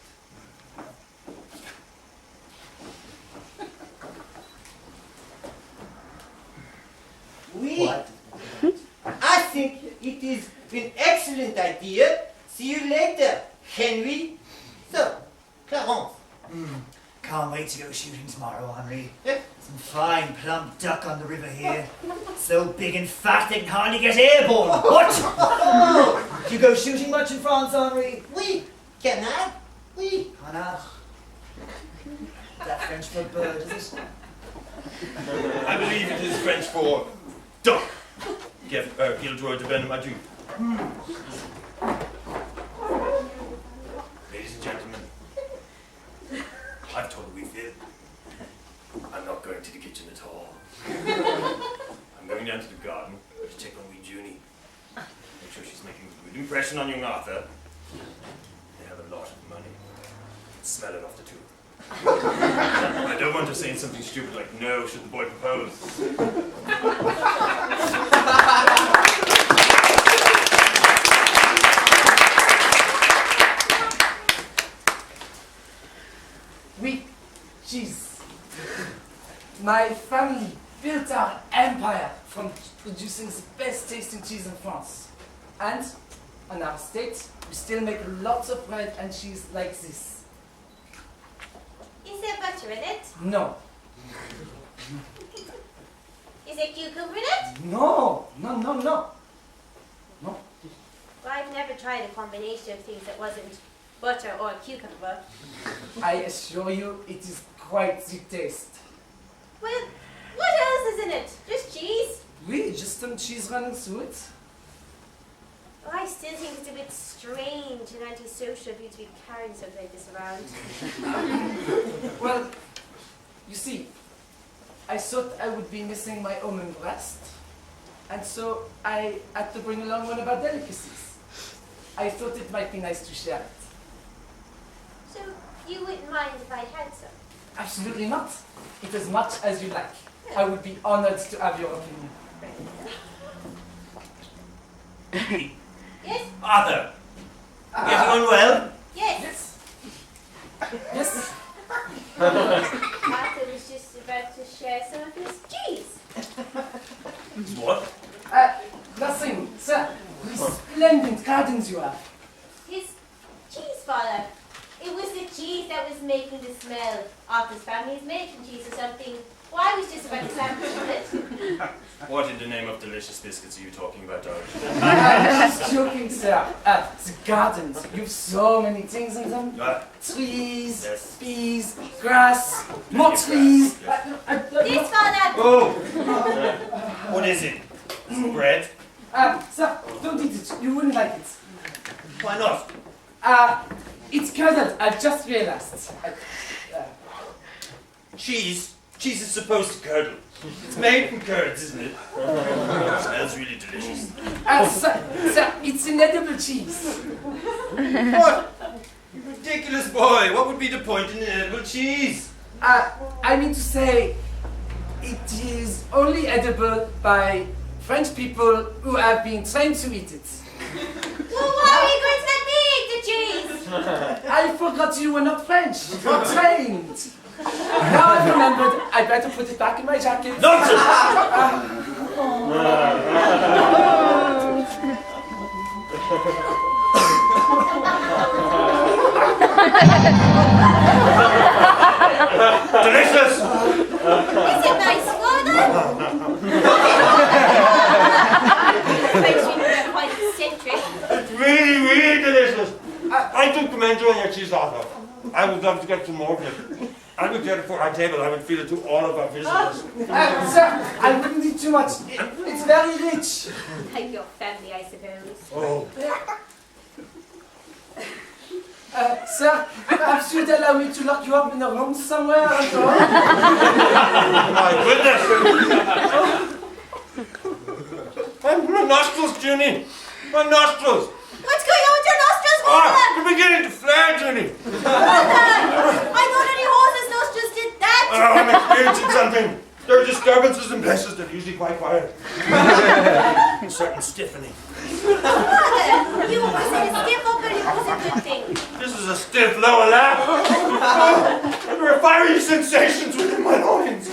Speaker 9: Oui. What? I think it is an excellent idea. See you later, Henry. So, Clarence.
Speaker 8: Can't wait to go shooting tomorrow, Henry. Some fine plump duck on the river here. So big and fat they can hardly get airborne. What? Do you go shooting much in France, Henri?
Speaker 9: Oui. Canard? Oui.
Speaker 8: Canard. Is that French for bird, is it?
Speaker 7: I believe it is French for duck. Gildroy de Benamadu. Ladies and gentlemen, I've told Louisville I'm not going to the kitchen at all. I'm going down to the garden to check on wee Junie. Make sure she's making a good impression on young Arthur. They have a lot of money. I can smell it off the tube. I don't want her saying something stupid like no should the boy propose.
Speaker 3: Oui, cheese. My family built our empire from producing the best tasting cheese in France. And on our estate, we still make lots of bread and cheese like this.
Speaker 4: Is there butter in it?
Speaker 3: No.
Speaker 4: Is there cucumber in it?
Speaker 3: No. No.
Speaker 4: Well, I've never tried a combination of things that wasn't butter or cucumber.
Speaker 3: I assure you, it is quite the taste.
Speaker 4: Well, what else is in it? Just cheese?
Speaker 3: Oui, just some cheese running through it.
Speaker 4: Oh, I still think it's a bit strange and antisocial for you to be carrying something like this around.
Speaker 3: Well, you see, I thought I would be missing my almond breast, and so I had to bring along one of our delicacies. I thought it might be nice to share it.
Speaker 4: So, you wouldn't mind if I had some?
Speaker 3: Absolutely not. Eat as much as you like. I would be honored to have your opinion.
Speaker 4: Yes?
Speaker 7: Arthur! Getting on well?
Speaker 4: Yes.
Speaker 3: Yes?
Speaker 4: Arthur was just about to share some of his cheese.
Speaker 7: What?
Speaker 3: Nothing, sir. These splendid gardens you have.
Speaker 4: His cheese, Father. It was the cheese that was making the smell. Arthur's family is making cheese or something. Well, I was just about to sample it.
Speaker 7: What in the name of delicious biscuits are you talking about, darling?
Speaker 3: I'm just joking, sir. The gardens. You've so many things in them. Trees,
Speaker 7: Yes.
Speaker 3: peas, grass, more trees.
Speaker 4: This, Father!
Speaker 7: Oh! What is it? Is it bread?
Speaker 3: Sir, don't eat it. You wouldn't like it.
Speaker 7: Why not?
Speaker 3: It's curdled. I've just realized.
Speaker 7: Cheese? Cheese is supposed to curdle. It's made from curds, isn't it? It smells really delicious.
Speaker 3: Sir, it's inedible cheese.
Speaker 7: What? You ridiculous boy! What would be the point in an edible cheese?
Speaker 3: I mean to say, it is only edible by French people who have been trained to eat it.
Speaker 4: Well, why are you going to let me eat the cheese?
Speaker 3: I forgot you were not French. You're trained. Now I've remembered, I better put it back in my jacket.
Speaker 7: Nonsense! Delicious!
Speaker 4: Is it nice, Father? French people are quite eccentric.
Speaker 7: It's really, really delicious. I took pimento and your cheese also. I would love to get some more of it. I would get it for our table. I would feed it to all of our visitors.
Speaker 3: Sir, I wouldn't eat too much. It's very rich.
Speaker 4: Like your family, I suppose.
Speaker 7: Oh.
Speaker 3: Sir, perhaps you'd allow me to lock you up in a room somewhere until...
Speaker 7: My goodness! My nostrils, Junie! My nostrils!
Speaker 4: What's going on with your nostrils,
Speaker 7: Ah,
Speaker 4: Father?
Speaker 7: they're beginning to flare, Junie!
Speaker 4: I thought any horse's nostrils did that.
Speaker 7: Oh, I'm experiencing something. There are disturbances in places that are usually quite quiet. A certain stiffening.
Speaker 4: Father, you always said a stiff upper lip was a good thing.
Speaker 7: This is a stiff lower lap. There are fiery sensations within my loins.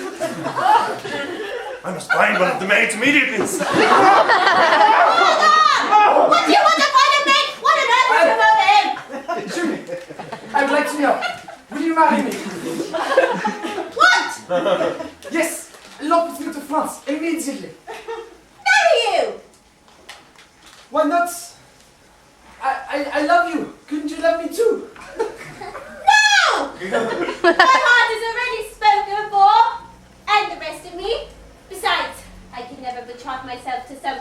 Speaker 7: I must find one of the maids immediately.
Speaker 4: What do you want to find a maid? What on earth is wrong with him?
Speaker 3: Julie, I'd like to know, will you marry me?
Speaker 4: What?
Speaker 3: Yes, lock with me to France, immediately.
Speaker 4: Marry you?
Speaker 3: Why not? I love you. Couldn't you love me too?
Speaker 4: No! My heart is already spoken for. And the rest of me. Besides, I can never betroth myself to some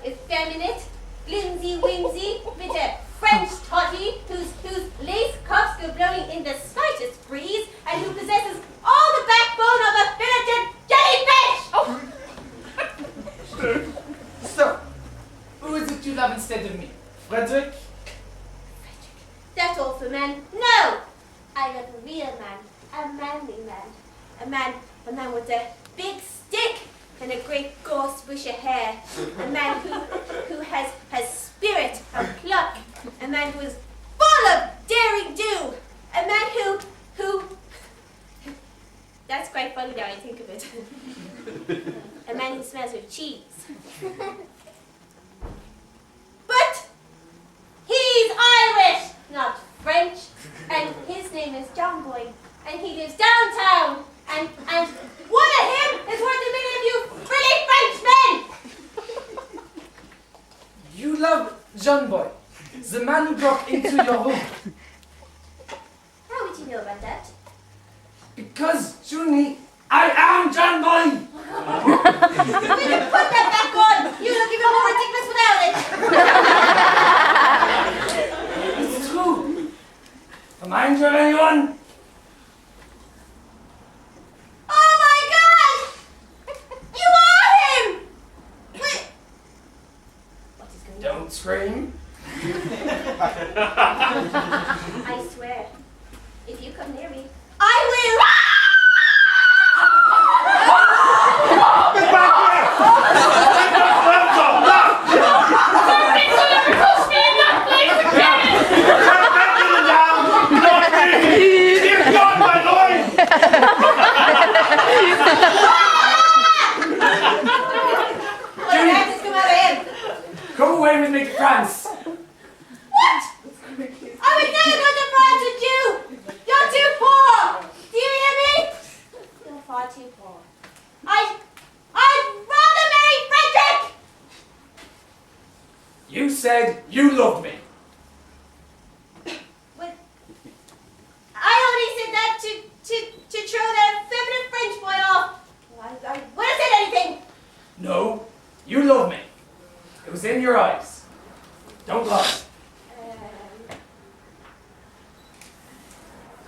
Speaker 4: effeminate, flimsy-whimsy, with a French toddy whose lace cuffs go blowing in the slightest breeze and who possesses all the backbone of a filleted jellyfish!
Speaker 3: So, who is it you love instead of me? Frederick?
Speaker 4: That awful man? No! I love a real man, a manly man. A man with a big stick and a great gorse bush of hair. A man who has spirit and pluck. A man who is full of daring do. A man who that's quite funny now I think of it. A man who smells of cheese. But he's Irish, not French, and his name is John Boy, and he lives downtown, and one of him is worth a million of you frilly Frenchmen!
Speaker 3: You love John Boy, the man who broke into your room.
Speaker 4: How would you know about that?
Speaker 3: Because, Junie, I am John Boy!
Speaker 4: We can put that back on! You look even more ridiculous without it!
Speaker 3: It's true. Remind you of anyone?
Speaker 4: Oh my God! You are him! Wait. What is going on?
Speaker 3: Don't scream.
Speaker 4: I swear, if you come near me, I will.
Speaker 3: Go away with me to France.
Speaker 4: What? I would never go to France with you! You're too poor! Do you hear me? You're far too poor. I'd rather marry Frederick!
Speaker 3: You said you loved me.
Speaker 4: What? I only said that to throw that feminine French boy off. I would have said anything.
Speaker 3: No, you love me. It was in your eyes. Don't lie.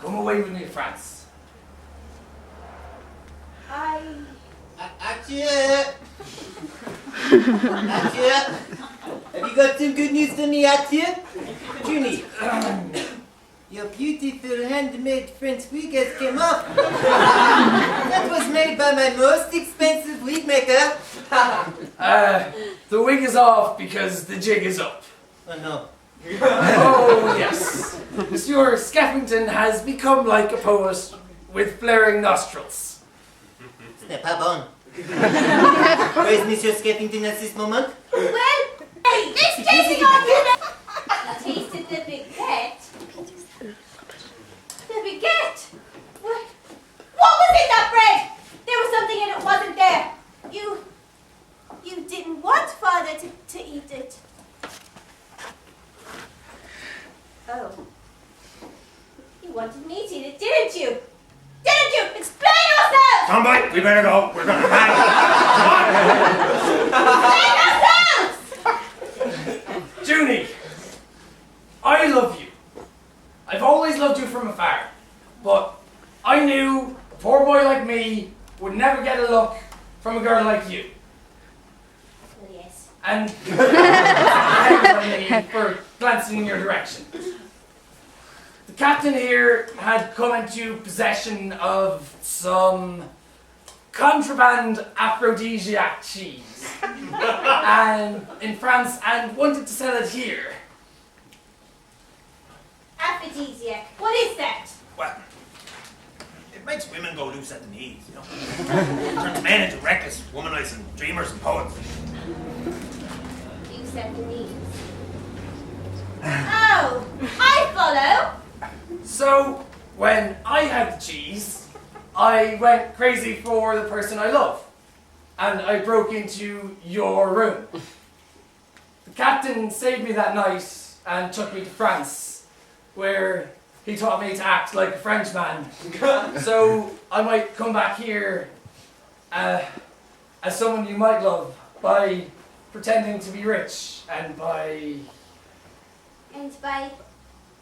Speaker 3: Come away with me to France.
Speaker 9: Athieu! Athieu! Have you got some good news for me, Athieu? Junie, Your beautiful handmade French wig has come off. That was made by my most expensive wig maker.
Speaker 2: The wig is off because the jig is up.
Speaker 9: Oh no.
Speaker 2: Oh, yes. Monsieur Skeffington has become like a poet with flaring nostrils.
Speaker 9: Ce n'est pas bon. Where is Monsieur Skeffington at this moment?
Speaker 4: Well, hey, it's tasting on you. I tasted the baguette. The baguette? What was in that bread? There was something and it wasn't there. You didn't want Father to eat it. Oh. You wanted me to eat it, didn't you? Didn't you? Explain yourself!
Speaker 1: Somebody, we better go. We're gonna hang.
Speaker 4: Explain yourselves!
Speaker 2: Junie, I love you. I've always loved you from afar. But I knew a poor boy like me would never get a look from a girl like you.
Speaker 4: Oh, yes.
Speaker 2: And thanks on me for glancing in your direction. The captain here had come into possession of some contraband Aphrodisiac cheese and in France and wanted to sell it here.
Speaker 4: Aphrodisiac. What is that?
Speaker 7: Well, it makes women go loose at the knees, you know. Turns men into reckless womanizing dreamers and poets.
Speaker 4: Loose at the knees. Oh, I follow.
Speaker 2: So, when I had the cheese, I went crazy for the person I love. And I broke into your room. The captain saved me that night and took me to France, where he taught me to act like a Frenchman. So, I might come back here as someone you might love by pretending to be rich and by...
Speaker 4: And by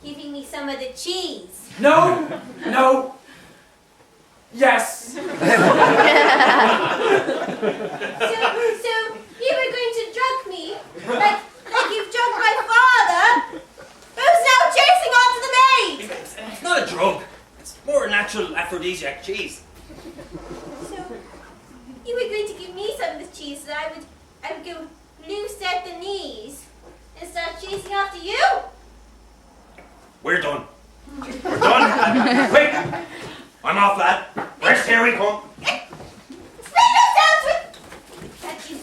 Speaker 4: giving me some of the cheese.
Speaker 2: No! Yes!
Speaker 4: So you were going to drug me, like you've drugged my father, who's now chasing after the maid.
Speaker 7: It's not a drug. It's more natural aphrodisiac cheese.
Speaker 4: So you were going to give me some of the cheese so that I would go loose at the knees and start chasing after you?
Speaker 7: We're done. We're done. Quick! I'm off, lad. Rest here we come.
Speaker 4: Explain yourself with that you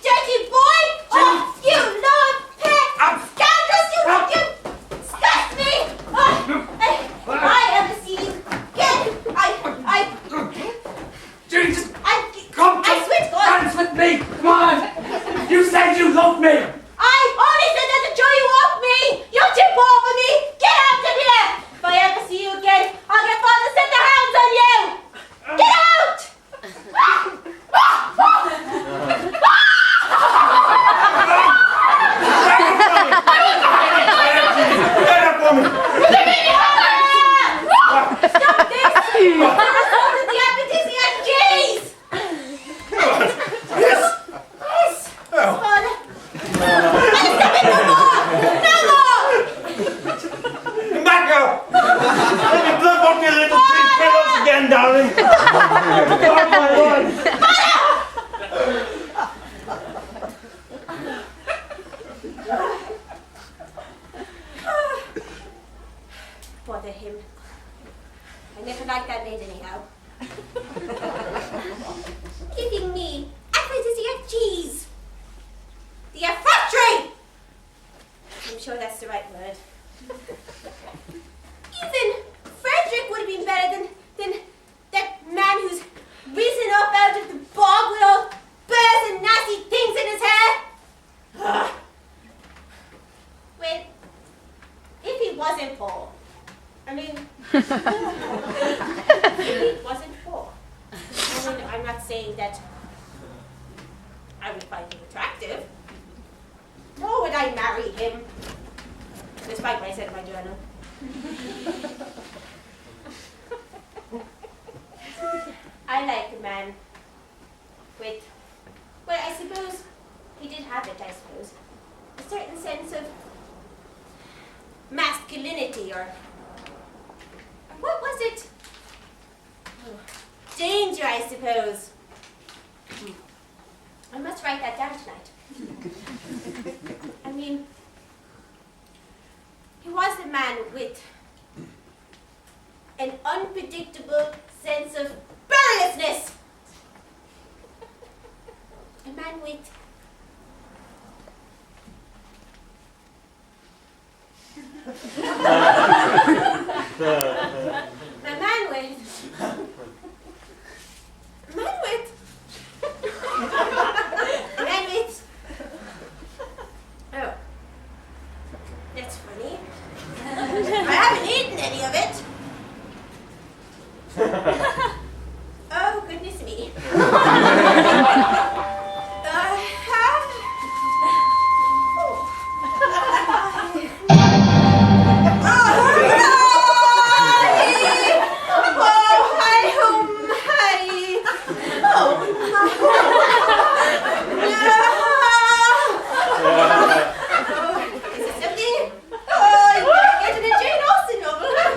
Speaker 4: dirty boy! Oh, you lord pet! Scoundrels, you disgust me! Oh, if I ever see you again,
Speaker 2: Judy, just come
Speaker 4: I swear to God.
Speaker 2: dance with me! Come on! You said you loved me!
Speaker 4: I only said that to show you off me! You're too poor for me! Get out of here! If I ever see you again, I'll get Father to set the hounds on you! Get out!
Speaker 7: Get up, woman!
Speaker 4: Stop this! I'm assault with the Aphrodisiac cheese!
Speaker 7: Yes!
Speaker 4: Yes!
Speaker 7: Oh.
Speaker 4: Father! Stop it! No more!
Speaker 7: Come back, girl! Let me blood up your little three pillows again, darling! Oh, my Lord!
Speaker 4: Bother him. I never liked that maid anyhow. Giving me Aphrodisiac cheese! The effrontery! I'm sure that's the right word. Even Frederick would have been better than that man who's risen up out of the bog with all burrs and nasty things in his hair. Ugh. Well, if he wasn't poor, I mean, if he wasn't poor, I mean, I'm not saying that I would find him attractive, nor would I marry him, despite what I said in my journal. I like a man with, well, I suppose he did have it, I suppose, a certain sense of masculinity or it? Oh, danger, I suppose. I must write that down tonight. I mean, he was a man with an unpredictable sense of perilousness. A man with oh, that's funny. I haven't eaten any of it. Oh, goodness me.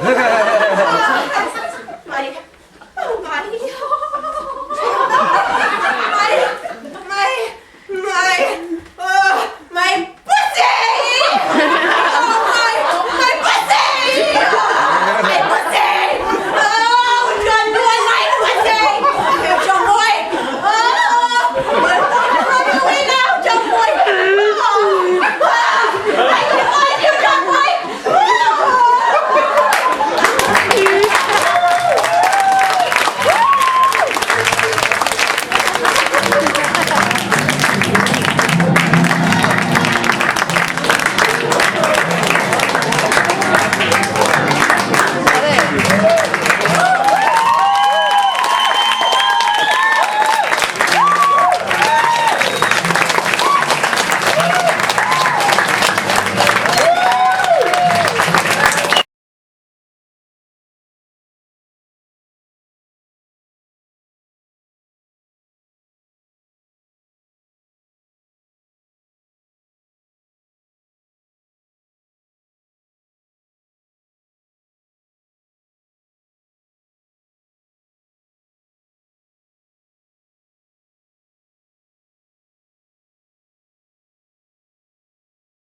Speaker 10: Ha ha ha!